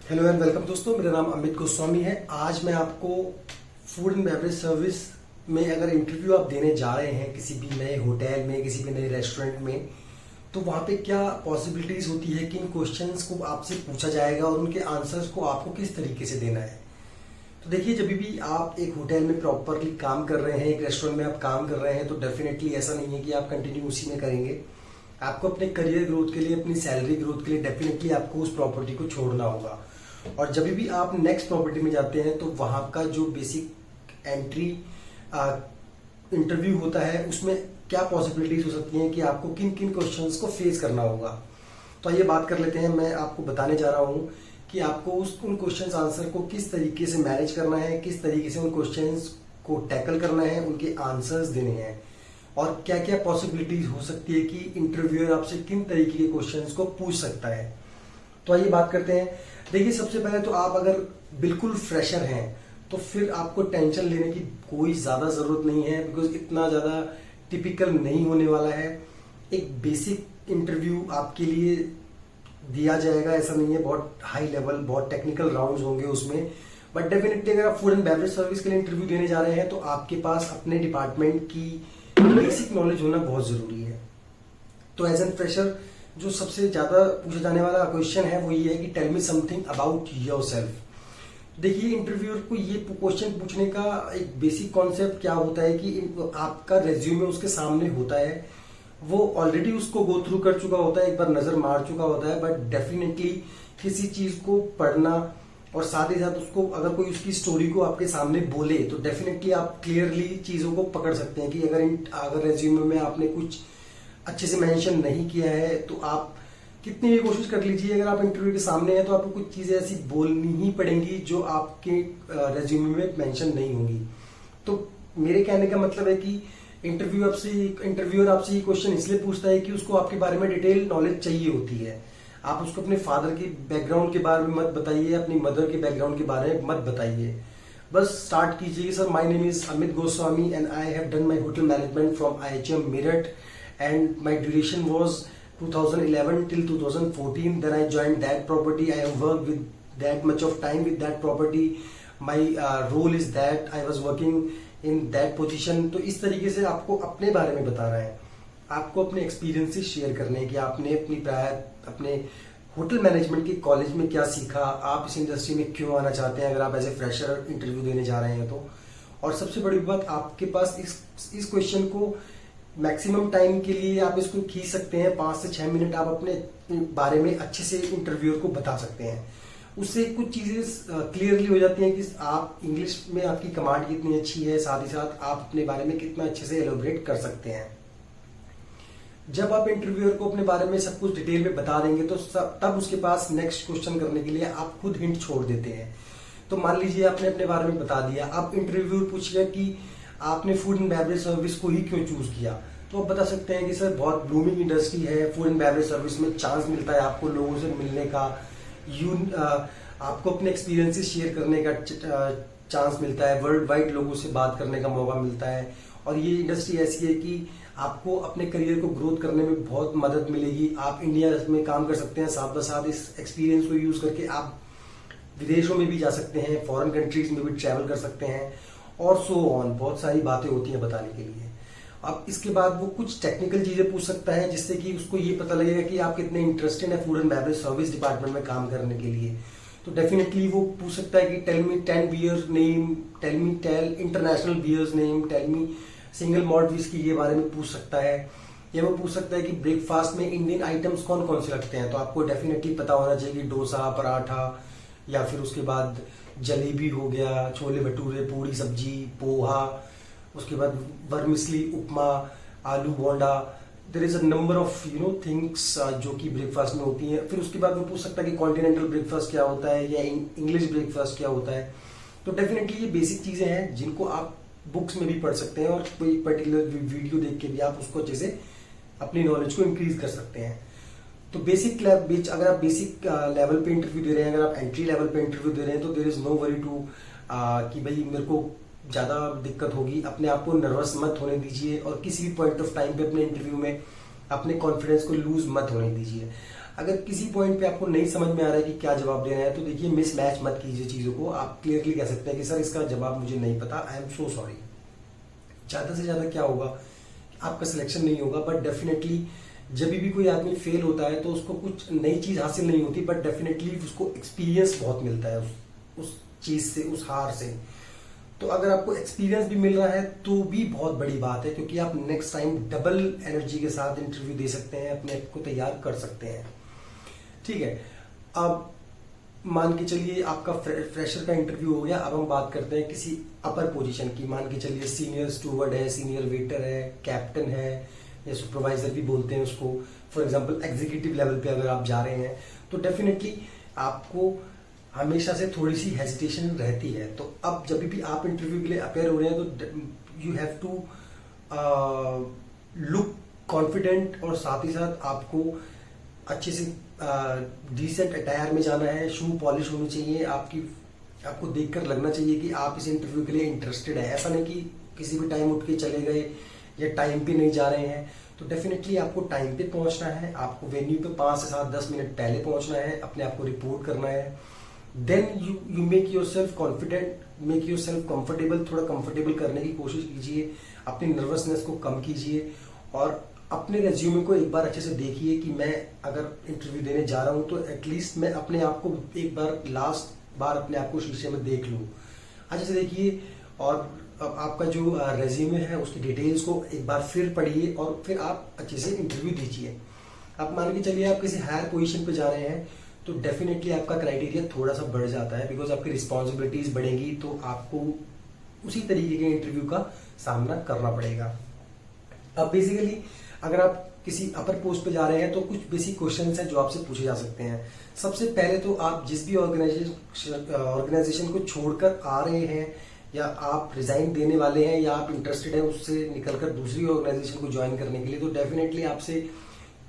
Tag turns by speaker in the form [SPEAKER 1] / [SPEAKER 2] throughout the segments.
[SPEAKER 1] Hello and welcome दोस्तों, मेरा नाम अमित गोस्वामी है। आज मैं आपको फूड एंड बेवरेज सर्विस में अगर इंटरव्यू आप देने जा रहे हैं किसी भी नए होटल में, किसी भी नए रेस्टोरेंट में, तो वहाँ पे क्या पॉसिबिलिटीज होती है, किन क्वेश्चंस को आपसे पूछा जाएगा और उनके आंसर्स को आपको किस तरीके से देना है। तो देखिए, जब भी आप एक होटल में प्रॉपरली काम कर रहे हैं, एक रेस्टोरेंट में आप काम कर रहे हैं, तो डेफिनेटली ऐसा नहीं है कि आप कंटिन्यू उसी में करेंगे। आपको अपने करियर ग्रोथ के लिए, अपनी सैलरी ग्रोथ के लिए डेफिनेटली आपको उस प्रॉपर्टी को छोड़ना होगा। और जब भी आप नेक्स्ट प्रॉपर्टी में जाते हैं तो वहां का जो बेसिक एंट्री इंटरव्यू होता है, उसमें क्या पॉसिबिलिटीज हो सकती हैं कि आपको किन किन क्वेश्चंस को फेस करना होगा। तो आइए बात कर लेते हैं। मैं आपको बताने जा रहा हूं कि आपको उन क्वेश्चंस आंसर को किस तरीके से मैनेज करना है, किस तरीके से उन क्वेश्चंस को टैकल करना है, उनके आंसर्स देने हैं और क्या क्या पॉसिबिलिटीज हो सकती है कि इंटरव्यूअर आपसे किन तरीके के क्वेश्चंस को पूछ सकता है। तो आइए बात करते हैं। देखिए, सबसे पहले तो आप अगर बिल्कुल फ्रेशर हैं तो फिर आपको टेंशन लेने की कोई ज्यादा जरूरत नहीं है, बिकॉज इतना ज्यादा टिपिकल नहीं होने वाला है। एक बेसिक इंटरव्यू आपके लिए दिया जाएगा, ऐसा नहीं है बहुत हाई लेवल, बहुत टेक्निकल राउंड्स होंगे उसमें। बट डेफिनेटली अगर आप फूड एंड बेवरेज सर्विस के लिए इंटरव्यू देने जा रहे हैं तो आपके पास अपने डिपार्टमेंट की बेसिक नॉलेज होना बहुत जरूरी है। तो एज एन फ्रेशर जो सबसे ज्यादा पूछा जाने वाला क्वेश्चन है वो ये है कि tell me something about yourself. देखिए, इंटरव्यूअर को ये क्वेश्चन पूछने का एक बेसिक कॉन्सेप्ट क्या होता है कि आपका रेज्यूमे उसके सामने होता है, वो ऑलरेडी उसको गो थ्रू कर चुका होता है, एक बार नजर मार चुका होता है। बट डेफिनेटली किसी चीज को पढ़ना और साथ ही साथ उसको अगर कोई उसकी स्टोरी को आपके सामने बोले तो डेफिनेटली आप क्लियरली चीजों को पकड़ सकते हैं कि अगर रेज्यूमे में आपने कुछ अच्छे से मेंशन नहीं किया है तो आप कितनी भी कोशिश कर लीजिए, अगर आप इंटरव्यू के सामने हैं तो आपको कुछ चीजें ऐसी बोलनी ही पड़ेंगी जो आपके रेज्यूमे में मेंशन नहीं होंगी। तो मेरे कहने का मतलब है कि इंटरव्यूअर आपसे ये क्वेश्चन इसलिए पूछता है कि उसको आपके बारे में डिटेल नॉलेज चाहिए होती है। आप उसको अपने फादर के बैकग्राउंड के बारे में मत बताइए, अपनी मदर के बैकग्राउंड के बारे में मत बताइए। बस स्टार्ट कीजिए, sir my name is Amit Goswami and I have done my hotel management from IHM Meerut and my duration was 2011 till 2014. Then I joined that property. I have worked with that much of time with that property. My role is that I was working in that position. तो इस तरीके से आपको अपने बारे में बताना है, आपको अपने एक्सपीरियंसेस शेयर करने हैं कि आपने अपने होटल मैनेजमेंट के कॉलेज में क्या सीखा, आप इस इंडस्ट्री में क्यों आना चाहते हैं अगर आप एज ए फ्रेशर इंटरव्यू देने जा रहे हैं तो। और सबसे बड़ी बात, आपके पास इस क्वेश्चन को मैक्सिमम टाइम के लिए आप इसको खींच सकते हैं। 5 से 6 मिनट आप अपने बारे में अच्छे से इंटरव्यूअर को बता सकते हैं। उससे कुछ चीजें क्लियरली हो जाती हैं कि आप इंग्लिश में आपकी कमांड कितनी अच्छी है, साथ ही साथ आप अपने बारे में कितना अच्छे से एलोबरेट कर सकते हैं। जब आप इंटरव्यूअर को अपने बारे में सब कुछ डिटेल में बता देंगे तो तब उसके पास नेक्स्ट क्वेश्चन करने के लिए आप खुद हिंट छोड़ देते हैं। तो मान लीजिए आपने अपने बारे में बता दिया, अब इंटरव्यूअर पूछेगा कि आपने फूड एंड बेवरेज सर्विस को ही क्यों चूज किया, तो आप बता सकते हैं कि सर बहुत ब्लूमिंग इंडस्ट्री है, फूड एंड बेवरेज सर्विस में चांस मिलता है आपको लोगों से मिलने का, आपको अपने एक्सपीरियंसेस शेयर करने का चांस मिलता है, वर्ल्ड वाइड लोगों से बात करने का मौका मिलता है। और ये इंडस्ट्री ऐसी है कि आपको अपने करियर को ग्रोथ करने में बहुत मदद मिलेगी। आप इंडिया में काम कर सकते हैं, साथ साथ इस एक्सपीरियंस को यूज करके आप विदेशों में भी जा सकते हैं, फॉरेन कंट्रीज में भी ट्रैवल कर सकते हैं और सो ऑन। बहुत सारी बातें होती हैं बताने के लिए। अब इसके बाद वो कुछ टेक्निकल चीजें पूछ सकता है जिससे कि उसको ये पता लगेगा कि आप कितने इंटरेस्टेड है food and beverage service department में काम करने के लिए। तो डेफिनेटली वो पूछ सकता है कि tell me 10 beers name, tell international beers name, tell me single malt whisky के बारे में पूछ सकता है। या वो पूछ सकता है कि ब्रेकफास्ट में इंडियन आइटम्स कौन कौन से लगते हैं। तो आपको डेफिनेटली पता होना चाहिए कि डोसा, पराठा, या फिर उसके बाद जलेबी हो गया, छोले भटूरे, पूरी सब्जी, पोहा, उसके बाद vermicelli, upma, aloo bonda. There is a number of things जो कि ब्रेकफास्ट में होती हैं। फिर उसके बाद वो पूछ सकता है कि कॉन्टिनेंटल ब्रेकफास्ट क्या होता है या इंग्लिश ब्रेकफास्ट क्या होता है। तो डेफिनेटली ये बेसिक चीजें हैं जिनको आप बुक्स में भी पढ़ सकते हैं और कोई पर्टिकुलर वीडियो देख के भी आप उसको अच्छे से अपनी नॉलेज को इंक्रीज कर सकते हैं। तो अगर आप बेसिक लेवल पे इंटरव्यू दे रहे हैं, अगर आप एंट्री लेवल पे इंटरव्यू दे रहे हैं तो there is no worry to कि भाई मेरे को ज्यादा दिक्कत होगी। अपने आप को नर्वस मत होने दीजिए और किसी भी पॉइंट ऑफ टाइम पे अपने इंटरव्यू में अपने कॉन्फिडेंस को लूज मत होने दीजिए। अगर किसी पॉइंट पे आपको नहीं समझ में आ रहा है कि क्या जवाब देना है, तो देखिए मिस मैच मत कीजिए चीजों को। आप क्लियरली कह सकते हैं कि सर इसका जवाब मुझे नहीं पता, आई एम सो सॉरी। ज्यादा से ज्यादा क्या होगा, आपका सिलेक्शन नहीं होगा, बट डेफिनेटली जब भी कोई आदमी फेल होता है तो उसको कुछ नई चीज हासिल नहीं होती, बट डेफिनेटली उसको एक्सपीरियंस बहुत मिलता है उस चीज से, उस हार से। तो अगर आपको एक्सपीरियंस भी मिल रहा है तो भी बहुत बड़ी बात है, क्योंकि आप नेक्स्ट टाइम डबल एनर्जी के साथ इंटरव्यू दे सकते हैं, अपने आप को तैयार कर सकते हैं। ठीक है, अब मान के चलिए आपका फ्रेशर का इंटरव्यू हो गया। अब हम बात करते हैं किसी अपर पोजीशन की। मान के चलिए सीनियर स्टूवर्ड है, सीनियर वेटर है, कैप्टन है, या सुपरवाइजर भी बोलते हैं उसको। फॉर एग्जांपल एग्जीक्यूटिव लेवल पे अगर आप जा रहे हैं तो डेफिनेटली आपको हमेशा से थोड़ी सी हेजिटेशन रहती है। तो अब जब भी आप इंटरव्यू के लिए अपेयर हो रहे हैं तो you have to look confident, और साथ ही साथ आपको अच्छे से डिसेंट अटायर में जाना है। शू पॉलिश होनी चाहिए, आपको देखकर लगना चाहिए कि आप इस इंटरव्यू के लिए इंटरेस्टेड है। ऐसा नहीं कि किसी भी टाइम उठ के चले गए या टाइम पे नहीं जा रहे हैं। तो डेफिनेटली आपको टाइम पे पहुंचना है, आपको वेन्यू पे 5 से 7 10 मिनट पहले पहुंचना है, अपने आप को रिपोर्ट करना है। Then you make yourself confident, make yourself comfortable. थोड़ा कंफर्टेबल करने की कोशिश कीजिए, अपनी नर्वसनेस को कम कीजिए, और अपने रेज्यूमे को एक बार अच्छे से देखिए कि मैं अगर इंटरव्यू देने जा रहा हूं तो एटलीस्ट मैं अपने आप को एक बार, लास्ट बार अपने आप को शीशे में देख लूं। अच्छे से देखिए, और अब आपका जो रेज्यूमे है उसकी डिटेल्स को एक बार फिर पढ़िए, और फिर आप अच्छे से इंटरव्यू दीजिए। अब मान के चलिए आप किसी हायर पोजीशन पे जा रहे हैं तो डेफिनेटली आपका क्राइटेरिया थोड़ा सा बढ़ जाता है, बिकॉज आपकी रिस्पॉन्सिबिलिटीज बढ़ेंगी, तो आपको उसी तरीके के इंटरव्यू का सामना करना पड़ेगा। अब बेसिकली अगर आप किसी अपर पोस्ट पे जा रहे हैं तो कुछ बेसिक क्वेश्चंस हैं जो आपसे पूछे जा सकते हैं। सबसे पहले तो आप जिस भी ऑर्गेनाइजेशन को छोड़कर आ रहे हैं, या आप रिजाइन देने वाले हैं, या आप इंटरेस्टेड हैं उससे निकलकर दूसरी ऑर्गेनाइजेशन को ज्वाइन करने के लिए, तो डेफिनेटली आपसे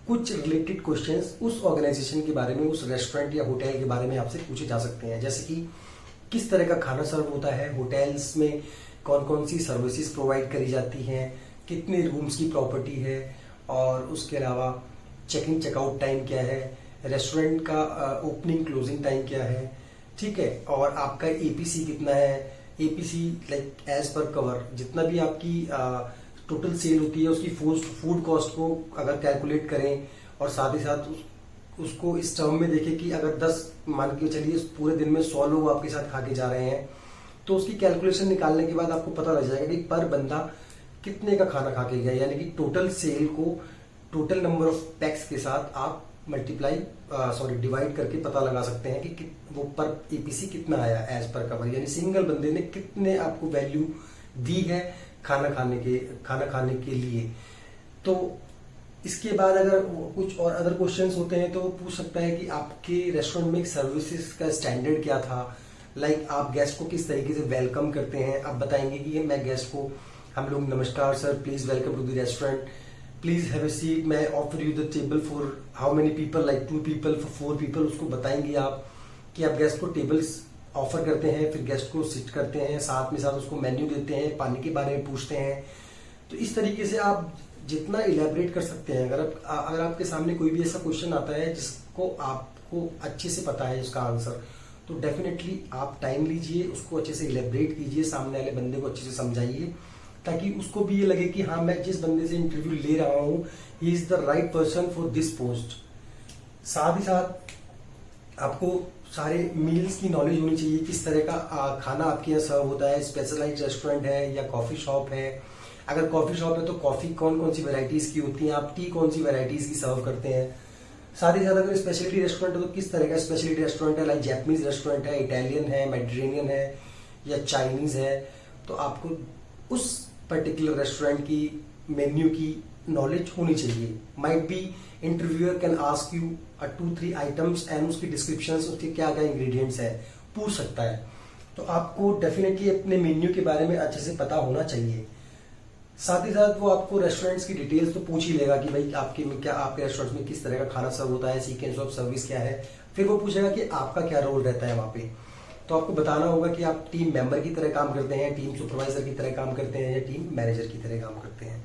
[SPEAKER 1] कुछ रिलेटेड क्वेश्चंस उस ऑर्गेनाइजेशन के बारे में, उस रेस्टोरेंट या होटल के बारे में आपसे पूछे जा सकते हैं। जैसे कि किस तरह का खाना सर्व होता है, होटल्स में कौन कौन सी सर्विसेज प्रोवाइड करी जाती हैं, कितने रूम्स की प्रॉपर्टी है, और उसके अलावा चेक इन चेकआउट टाइम क्या है, रेस्टोरेंट का ओपनिंग क्लोजिंग टाइम क्या है। ठीक है, और आपका एपीसी कितना है। APC like as per cover, जितना भी आपकी टोटल सेल होती है उसकी फूड कॉस्ट को अगर कैलकुलेट करें, और साथ ही साथ उसको इस टर्म में देखें कि अगर 10 मान के चलिए पूरे दिन में 100 लोग आपके साथ खा के जा रहे हैं, तो उसकी कैलकुलेशन निकालने के बाद आपको पता लग जाएगा कि पर बंदा कितने का खाना खा के गया, यानी कि टोटल सेल को टोटल नंबर ऑफ पैक्स के साथ आप डिवाइड करके पता लगा सकते हैं कि वो पर एपीसी कितना आया एज पर कवर, यानी सिंगल बंदे ने कितने आपको वैल्यू दी है खाना खाने के लिए। तो इसके बाद अगर कुछ और अदर क्वेश्चंस होते हैं तो वो पूछ सकता है कि आपके रेस्टोरेंट में सर्विसेज का स्टैंडर्ड क्या था, लाइक आप गेस्ट को किस तरीके से वेलकम करते हैं। आप बताएंगे कि मैं गेस्ट को, हम लोग नमस्कार sir, please welcome to the restaurant, please have a seat, मैं offer you the table for how many people, like 2 people, for 4 people. उसको बताएंगे आप कि आप गेस्ट को टेबल्स ऑफर करते हैं, फिर गेस्ट को सिट करते हैं, साथ में साथ उसको मेन्यू देते हैं, पानी के बारे में पूछते हैं। तो इस तरीके से आप जितना इलेबरेट कर सकते हैं। अगर आपके सामने कोई भी ऐसा क्वेश्चन आता है जिसको आपको अच्छे से पता है उसका आंसर, तो डेफिनेटली आप टाइम लीजिए, उसको अच्छे से इलेबरेट कीजिए, सामने वाले बंदे को अच्छे से समझाइए, ताकि उसको भी ये लगे कि हाँ, मैं जिस बंदे से इंटरव्यू ले रहा हूँ he is the right person for this post. साथ ही साथ आपको सारे मील्स की नॉलेज होनी चाहिए, किस तरह का खाना आपके यहाँ सर्व होता है, स्पेशलाइज्ड रेस्टोरेंट है या कॉफी शॉप है। अगर कॉफी शॉप है तो कॉफी कौन कौन सी वेराइटीज की होती हैं, आप टी कौन सी वेराइटीज की सर्व करते हैं। साथ ही साथ अगर स्पेशलिटी रेस्टोरेंट है तो किस तरह का स्पेशलिटी रेस्टोरेंट है, लाइक जैपनीज रेस्टोरेंट है, इटालियन है, मेडिटेरेनियन है या चाइनीज है। तो आपको उस पर्टिकुलर रेस्टोरेंट की मेन्यू की नॉलेज होनी चाहिए। Might be interviewer can ask you 2-3 items and उसकी डिस्क्रिप्शन, उसके क्या क्या इंग्रेडिएंट्स है, पूछ सकता है। तो आपको डेफिनेटली अपने मेन्यू के बारे में अच्छे से पता होना चाहिए। साथ ही साथ वो आपको रेस्टोरेंट्स की डिटेल्स तो पूछ ही लेगा कि भाई आपके रेस्टोरेंट में किस तरह का खाना सर्व होता है, सीक्वेंस ऑफ सर्विस क्या है। फिर वो पूछेगा कि आपका क्या रोल रहता है वहां पे। तो आपको बताना होगा कि आप टीम मेंबर की तरह काम करते हैं, टीम सुपरवाइजर की तरह काम करते हैं, या टीम मैनेजर की तरह काम करते हैं।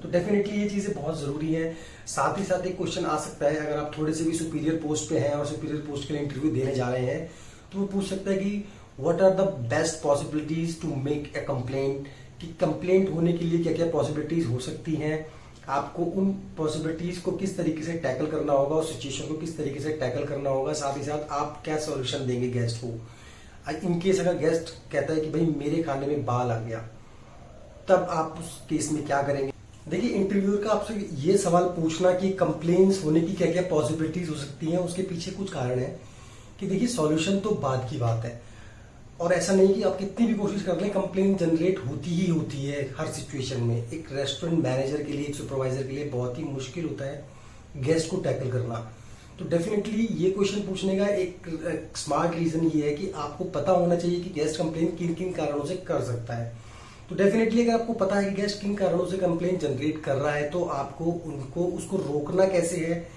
[SPEAKER 1] तो डेफिनेटली ये चीजें बहुत जरूरी है। साथ ही साथ एक क्वेश्चन आ सकता है, अगर आप थोड़े से भी सुपीरियर पोस्ट पे हैं और सुपीरियर पोस्ट के लिए इंटरव्यू देने जा रहे हैं, तो वो पूछ सकता है कि what are the best possibilities to make a complaint, कि कंप्लेंट होने के लिए क्या क्या पॉसिबिलिटीज हो सकती हैं, आपको उन पॉसिबिलिटीज को किस तरीके से टैकल करना होगा, उस सिचुएशन को किस तरीके से टैकल करना होगा, साथ ही साथ आप क्या सॉल्यूशन देंगे गेस्ट को। इनकेस अगर गेस्ट कहता है कि भाई मेरे खाने में बाल आ गया, तब आप उस केस में क्या करेंगे। देखिए, इंटरव्यूअर का आपसे ये सवाल पूछना कि कंप्लेंट्स होने की क्या क्या पॉसिबिलिटीज हो सकती हैं, उसके पीछे कुछ कारण है कि देखिए सॉल्यूशन तो बाद की बात है, और ऐसा नहीं कि आप कितनी भी कोशिश कर लें, कंप्लेंट जनरेट होती ही होती है हर सिचुएशन में। एक रेस्टोरेंट मैनेजर के लिए, एक सुपरवाइजर के लिए बहुत ही मुश्किल होता है गेस्ट को टैकल करना। तो डेफिनेटली ये क्वेश्चन पूछने का एक स्मार्ट रीजन ये है कि आपको पता होना चाहिए कि गेस्ट कंप्लेंट किन किन कारणों से कर सकता है। तो डेफिनेटली अगर आपको पता है कि गेस्ट किन कारणों से कंप्लेंट जनरेट कर रहा है, तो आपको उसको रोकना कैसे है,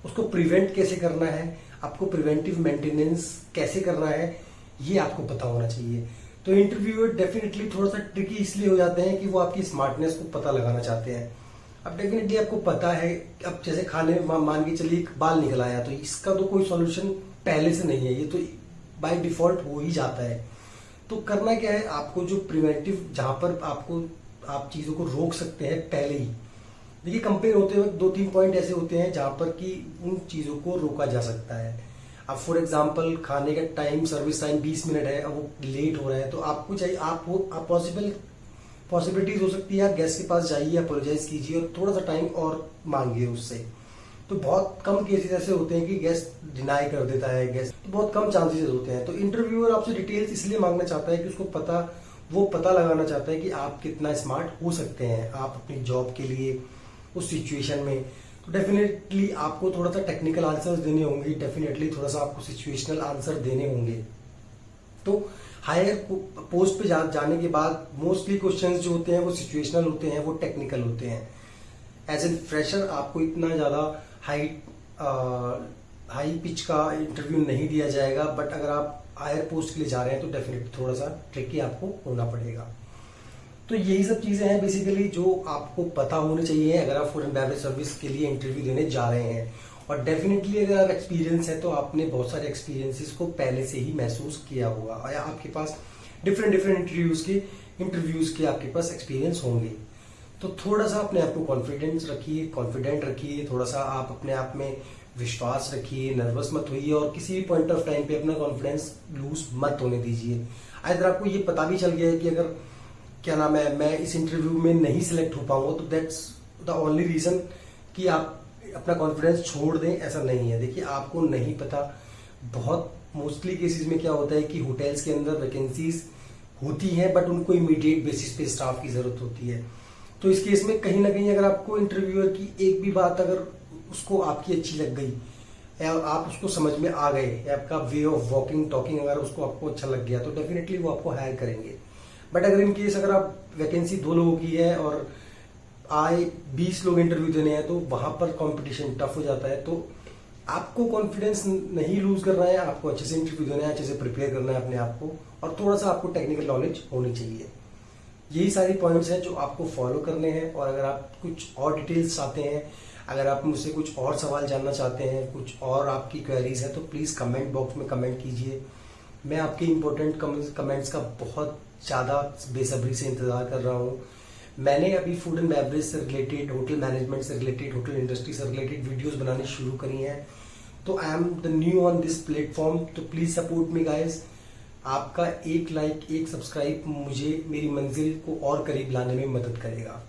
[SPEAKER 1] उसको प्रिवेंट कैसे करना है, आपको प्रिवेंटिव मेंटेनेंस कैसे करना है, ये आपको पता होना चाहिए। तो इंटरव्यूअर डेफिनेटली थोड़ा सा ट्रिकी इसलिए हो जाते हैं कि वो आपकी स्मार्टनेस को पता लगाना चाहते हैं। अब डेफिनेटली आपको पता है, अब जैसे खाने में मान के चलिए बाल निकल आया, तो इसका तो कोई सॉल्यूशन पहले से नहीं है, ये तो बाय डिफॉल्ट हो ही जाता है। तो करना क्या है, आपको जो प्रिवेंटिव, जहां पर आप चीजों को रोक सकते हैं पहले ही। देखिए, कंप्लेन होते वक्त 2-3 पॉइंट ऐसे होते हैं जहां पर कि उन चीजों को रोका जा सकता है। अब फॉर एग्जांपल खाने का टाइम, सर्विस टाइम 20 मिनट है, अब वो लेट हो रहा है, तो आपको चाहिए, आप पॉसिबिलिटीज हो सकती है, आप गेस्ट के पास जाइए, अपोलोजाइज कीजिए और थोड़ा सा टाइम और मांगिए उससे। तो बहुत कम केसेस ऐसे होते हैं कि गेस्ट डिनाई कर देता है, गेस्ट, तो बहुत कम चांसेस होते हैं। तो इंटरव्यूअर आपसे डिटेल्स इसलिए मांगना चाहता है कि उसको वो पता लगाना चाहता है कि आप कितना स्मार्ट हो सकते हैं आप अपनी जॉब के लिए उस सिचुएशन में। तो डेफिनेटली आपको थोड़ा सा टेक्निकल आंसर्स देने होंगे, डेफिनेटली थोड़ा सा आपको सिचुएशनल आंसर देने होंगे। तो हायर पोस्ट पे जाने के बाद मोस्टली क्वेश्चंस जो होते हैं वो सिचुएशनल होते हैं, वो टेक्निकल होते हैं। एज ए फ्रेशर आपको इतना ज्यादा हाई पिच का इंटरव्यू नहीं दिया जाएगा, बट अगर आप हायर पोस्ट के लिए जा रहे हैं तो डेफिनेटली थोड़ा सा ट्रिकी आपको होना पड़ेगा। तो यही सब चीजें हैं बेसिकली जो आपको पता होनी चाहिए अगर आप फूड एंड बेवरेज सर्विस के लिए इंटरव्यू देने जा रहे हैं। और डेफिनेटली अगर आप एक्सपीरियंस है तो आपने बहुत सारे एक्सपीरियंसेस को पहले से ही महसूस किया होगा, या आपके पास डिफरेंट इंटरव्यूज के आपके पास एक्सपीरियंस होंगे। तो थोड़ा सा अपने आप को कॉन्फिडेंट रखिए, थोड़ा सा आप अपने आप में विश्वास रखिए, नर्वस मत होइए और किसी भी पॉइंट ऑफ टाइम पे अपना कॉन्फिडेंस लूज मत होने दीजिए। अगर आपको ये पता भी चल गया है कि अगर क्या नाम है मैं इस इंटरव्यू में नहीं सिलेक्ट हो पाऊंगा, तो दैट्स द ओनली रीजन कि आप अपना कॉन्फिडेंस छोड़ दें, ऐसा नहीं है। देखिए, आपको नहीं पता, बहुत मोस्टली केसेस में क्या होता है कि होटल्स के अंदर वैकेंसीज होती हैं बट उनको इमीडिएट बेसिस पे स्टाफ की जरूरत होती है। तो इस केस में कहीं ना कहीं अगर आपको इंटरव्यूअर की एक भी बात अगर उसको आपकी अच्छी लग गई, या आप उसको समझ में आ गए, या आपका वे ऑफ वॉकिंग टॉकिंग अगर उसको आपको अच्छा लग गया, तो डेफिनेटली वो आपको हायर करेंगे। बट अगर इन केस अगर आप वैकेंसी 2 लोगों की है और आए 20 लोग इंटरव्यू देने हैं, तो वहां पर कंपटीशन टफ हो जाता है। तो आपको कॉन्फिडेंस नहीं लूज करना है, आपको अच्छे से इंटरव्यू देना है, अच्छे से प्रिपेयर करना है अपने आप को, और थोड़ा सा आपको टेक्निकल नॉलेज होनी चाहिए। यही सारी पॉइंट्स हैं जो आपको फॉलो करने हैं। और अगर आप कुछ और डिटेल्स चाहते हैं, अगर आप मुझसे कुछ और सवाल जानना चाहते हैं, कुछ और आपकी क्वेरीज है, तो प्लीज कमेंट बॉक्स में कमेंट कीजिए। मैं आपके इंपॉर्टेंट कमेंट्स का बहुत ज्यादा बेसब्री से इंतजार कर रहा हूँ। मैंने अभी फूड एंड बेवरेज से रिलेटेड, होटल मैनेजमेंट से रिलेटेड, होटल इंडस्ट्री से रिलेटेड वीडियोस बनानी शुरू करी हैं। तो I am the new on this platform, तो प्लीज सपोर्ट मी गाइज। आपका एक लाइक, एक सब्सक्राइब मुझे मेरी मंजिल को और करीब लाने में मदद करेगा।